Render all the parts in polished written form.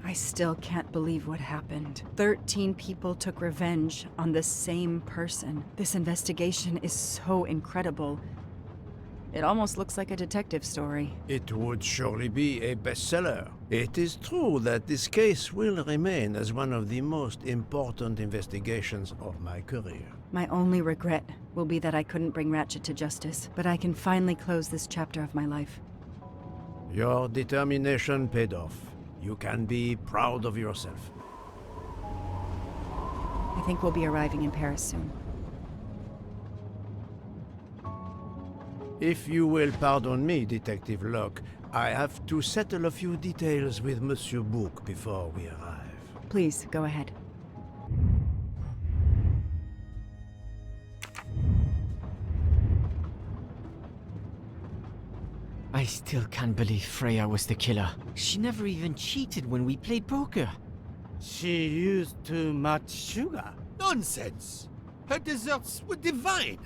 I still can't believe what happened. 13 people took revenge on the same person. This investigation is so incredible. It almost looks like a detective story. It would surely be a bestseller. It is true that this case will remain as one of the most important investigations of my career. My only regret will be that I couldn't bring Ratchet to justice, but I can finally close this chapter of my life. Your determination paid off. You can be proud of yourself. I think we'll be arriving in Paris soon. If you will pardon me, Detective Locke, I have to settle a few details with Monsieur Bouc before we arrive. Please, go ahead. I still can't believe Freya was the killer. She never even cheated when we played poker. She used too much sugar. Nonsense! Her desserts were divine!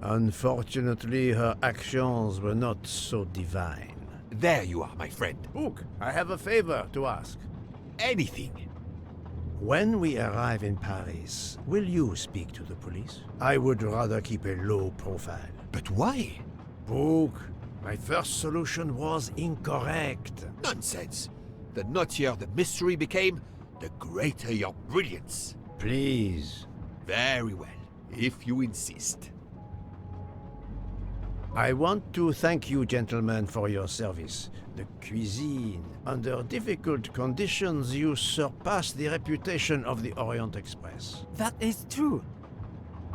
Unfortunately, her actions were not so divine. There you are, my friend. Bouc, I have a favor to ask. Anything. When we arrive in Paris, will you speak to the police? I would rather keep a low profile. But why? Bouc, my first solution was incorrect. Nonsense! The nuttier the mystery became, the greater your brilliance. Please. Very well, if you insist. I want to thank you, gentlemen, for your service. The cuisine. Under difficult conditions, you surpass the reputation of the Orient Express. That is true.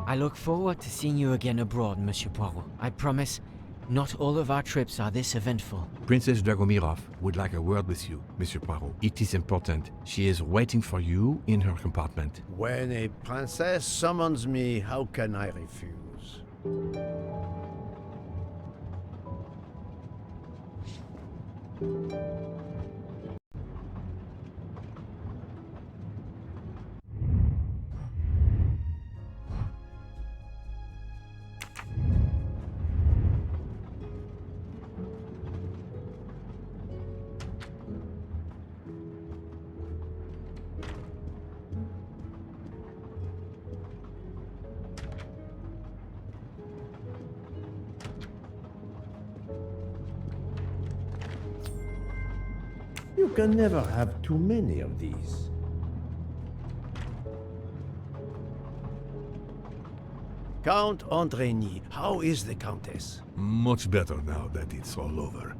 I look forward to seeing you again abroad, Monsieur Poirot. I promise, not all of our trips are this eventful. Princess Dragomirov would like a word with you, Monsieur Poirot. It is important. She is waiting for you in her compartment. When a princess summons me, how can I refuse? You can never have too many of these. Count Andreny, how is the Countess? Much better now that it's all over.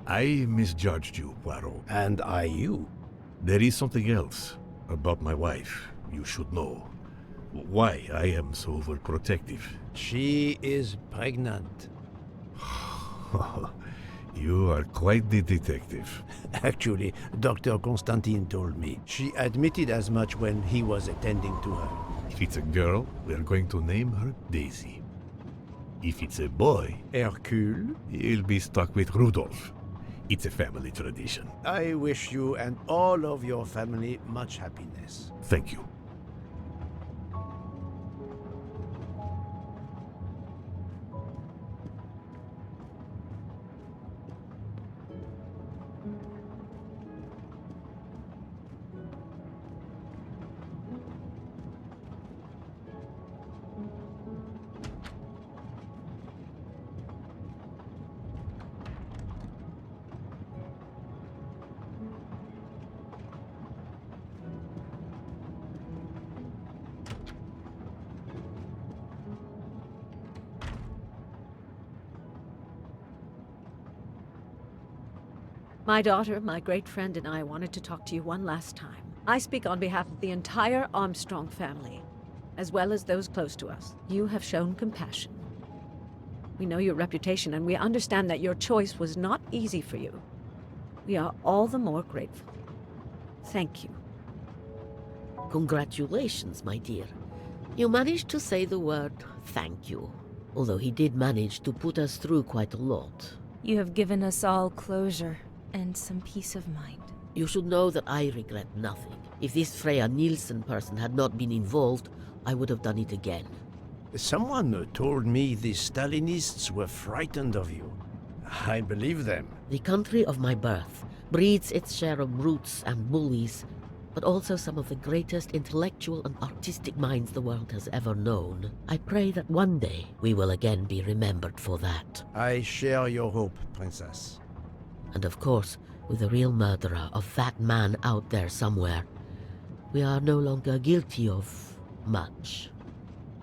I misjudged you, Poirot. And I you. There is something else about my wife you should know. Why I am so overprotective. She is pregnant. You are quite the detective. Actually, Dr. Constantine told me. She admitted as much when he was attending to her. If it's a girl, we're going to name her Daisy. If it's a boy, Hercule? he'll be stuck with Rudolph. It's a family tradition. I wish you and all of your family much happiness. Thank you. My daughter, my great friend, and I wanted to talk to you one last time. I speak on behalf of the entire Armstrong family, as well as those close to us. You have shown compassion. We know your reputation, and we understand that your choice was not easy for you. We are all the more grateful. Thank you. Congratulations, my dear. You managed to say the word thank you, although he did manage to put us through quite a lot. You have given us all closure and some peace of mind. You should know that I regret nothing. If this Freya Nielsen person had not been involved, I would have done it again. Someone told me the Stalinists were frightened of you. I believe them. The country of my birth breeds its share of brutes and bullies, but also some of the greatest intellectual and artistic minds the world has ever known. I pray that one day we will again be remembered for that. I share your hope, Princess. And of course, with the real murderer of that man out there somewhere, we are no longer guilty of much.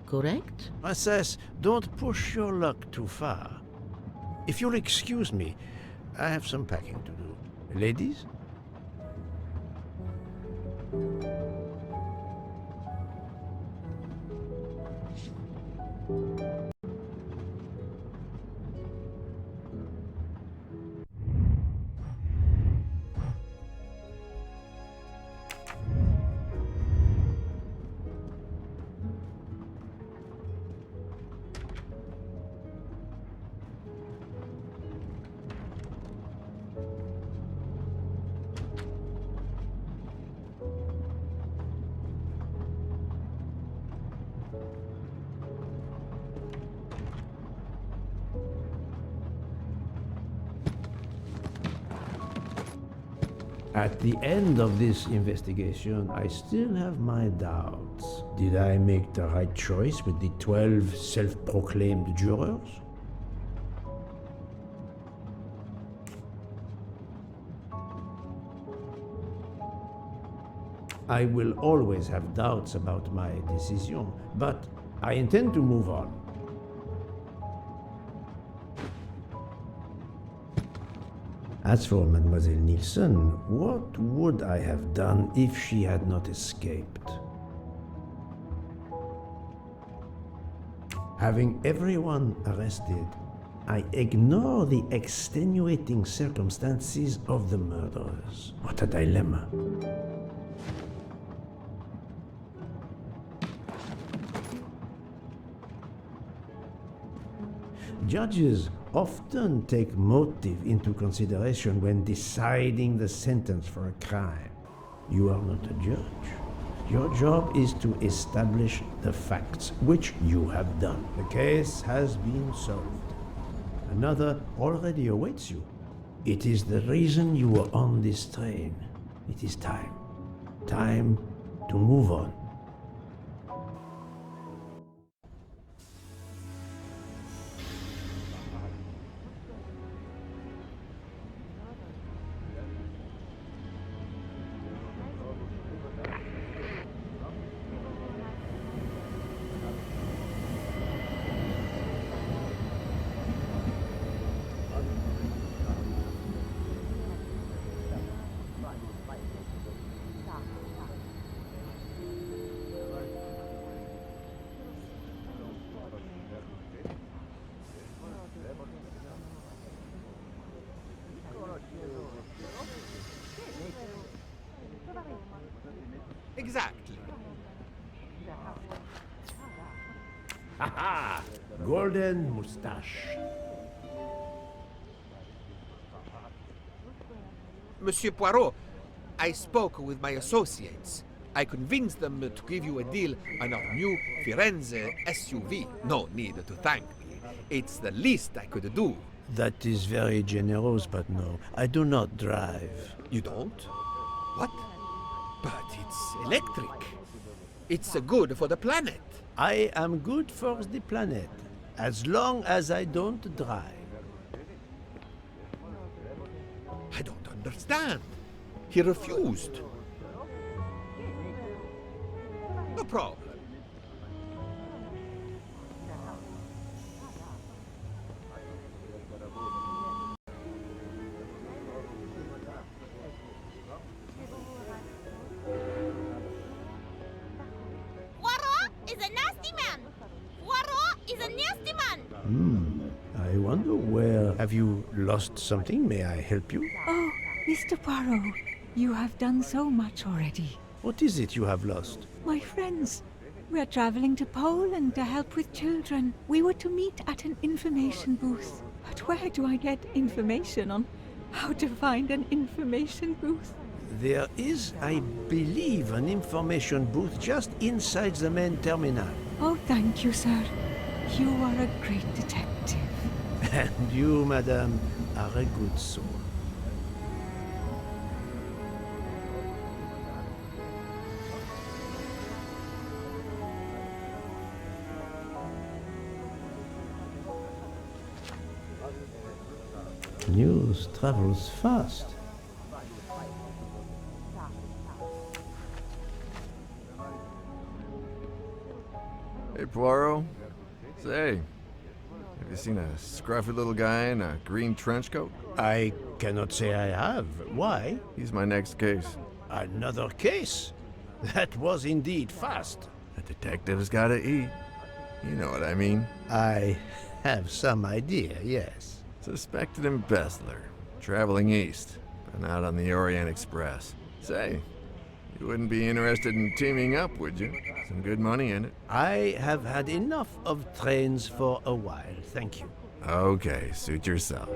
Correct? Princess, don't push your luck too far. If you'll excuse me, I have some packing to do. Ladies? At the end of this investigation, I still have my doubts. Did I make the right choice with the 12 self-proclaimed jurors? I will always have doubts about my decision, but I intend to move on. As for Mademoiselle Nielsen, what would I have done if she had not escaped? Having everyone arrested, I ignore the extenuating circumstances of the murderers. What a dilemma. Judges often take motive into consideration when deciding the sentence for a crime. You are not a judge. Your job is to establish the facts, which you have done. The case has been solved. Another already awaits you. It is the reason you were on this train. It is time. Time to move on. Exactly. Haha! Golden moustache. Monsieur Poirot, I spoke with my associates. I convinced them to give you a deal on our new Firenze SUV. No need to thank me. It's the least I could do. That is very generous, but no, I do not drive. You don't? What? But it's electric. It's good for the planet. I am good for the planet, as long as I don't drive. I don't understand. He refused. No problem. I wonder where... Have you lost something? May I help you? Oh, Mr. Poirot, you have done so much already. What is it you have lost? My friends, we are traveling to Poland to help with children. We were to meet at an information booth. But where do I get information on how to find an information booth? There is, I believe, an information booth just inside the main terminal. Oh, thank you, sir. You are a great detective. And you, madame, are a good soul. News travels fast. Hey, Poirot. Say, have you seen a scruffy little guy in a green trench coat? I cannot say I have. Why? He's my next case. Another case? That was indeed fast. A detective's gotta eat. You know what I mean. I have some idea, yes. Suspected embezzler. Traveling east, but not on the Orient Express. Say, you wouldn't be interested in teaming up, would you? Some good money in it. I have had enough of trains for a while, thank you. Okay, suit yourself.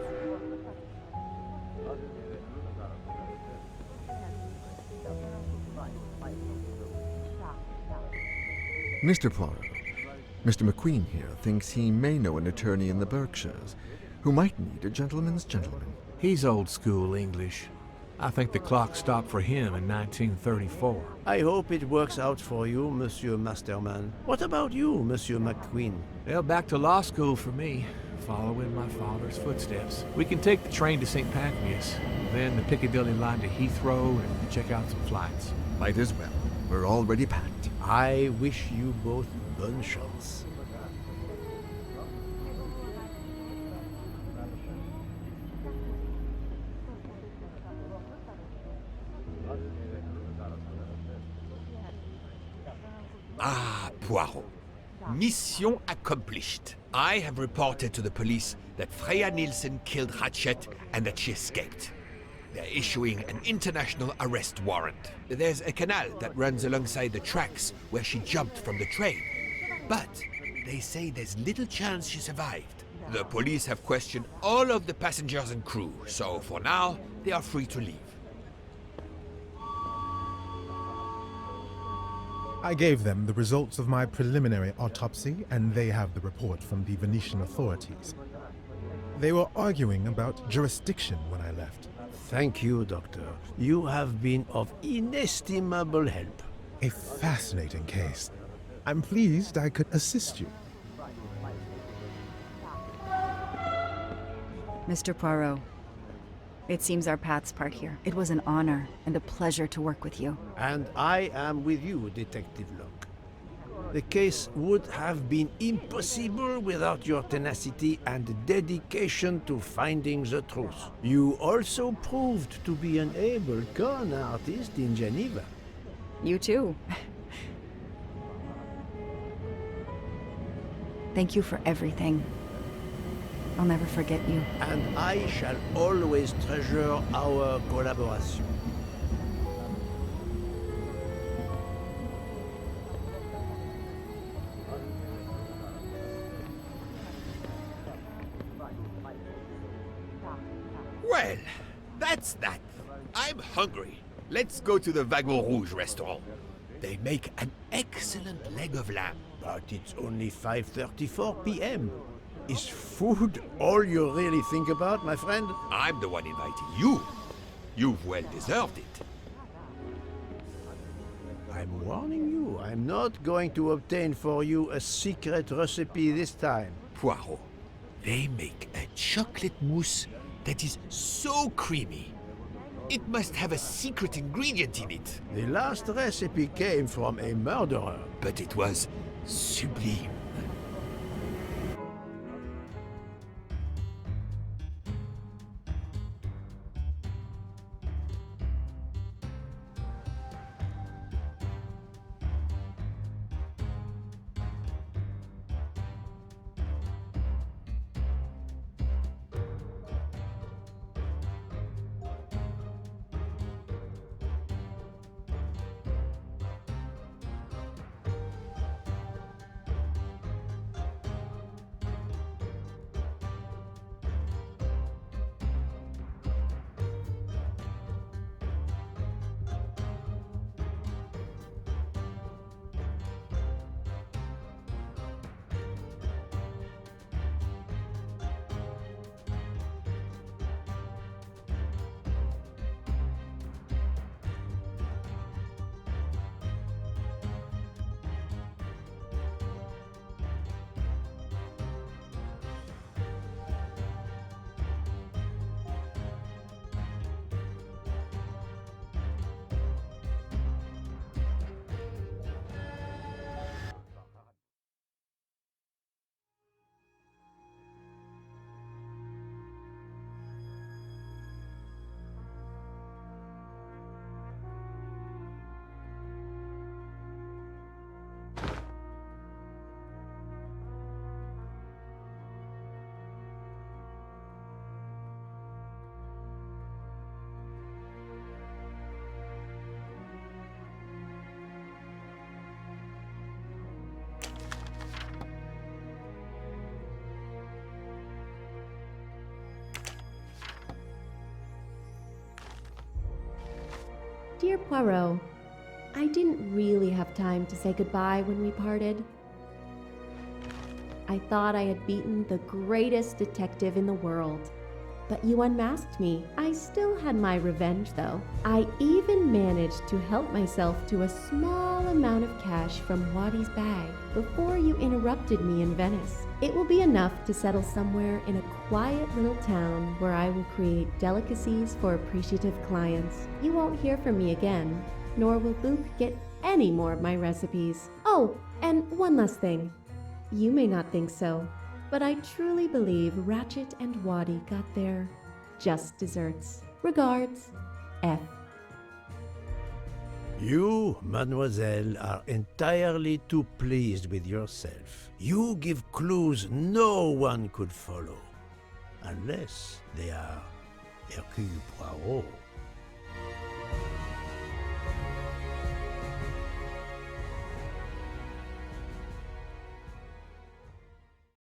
Mr. Poirot, Mr. McQueen here thinks he may know an attorney in the Berkshires who might need a gentleman's gentleman. He's old school English. I think the clock stopped for him in 1934. I hope it works out for you, Monsieur Masterman. What about you, Monsieur McQueen? Well, back to law school for me, following my father's footsteps. We can take the train to St. Pancras, then the Piccadilly line to Heathrow and check out some flights. Might as well. We're already packed. I wish you both bonne chance. Ah, Poirot. Mission accomplished. I have reported to the police that Freya Nielsen killed Hatchet and that she escaped. They're issuing an international arrest warrant. There's a canal that runs alongside the tracks where she jumped from the train. But they say there's little chance she survived. The police have questioned all of the passengers and crew, so for now, they are free to leave. I gave them the results of my preliminary autopsy, and they have the report from the Venetian authorities. They were arguing about jurisdiction when I left. Thank you, Doctor. You have been of inestimable help. A fascinating case. I'm pleased I could assist you. Mr. Poirot, it seems our paths part here. It was an honor and a pleasure to work with you. And I am with you, Detective Locke. The case would have been impossible without your tenacity and dedication to finding the truth. You also proved to be an able con artist in Geneva. You too. Thank you for everything. I'll never forget you. And I shall always treasure our collaboration. Well, that's that. I'm hungry. Let's go to the Wagon Rouge restaurant. They make an excellent leg of lamb. But it's only 5:34 p.m. Is food all you really think about, my friend? I'm the one inviting you. You've well deserved it. I'm warning you, I'm not going to obtain for you a secret recipe this time. Poirot, they make a chocolate mousse that is so creamy. It must have a secret ingredient in it. The last recipe came from a murderer. But it was sublime. Dear Poirot, I didn't really have time to say goodbye when we parted. I thought I had beaten the greatest detective in the world, but you unmasked me. I still had my revenge, though. I even managed to help myself to a small amount of cash from Waddy's bag before you interrupted me in Venice. It will be enough to settle somewhere in a quiet little town where I will create delicacies for appreciative clients. You won't hear from me again, nor will Luke get any more of my recipes. Oh, and one last thing. You may not think so, but I truly believe Ratchet and Waddy got their just desserts. Regards, F. You, mademoiselle, are entirely too pleased with yourself. You give clues no one could follow, unless they are Hercule Poirot.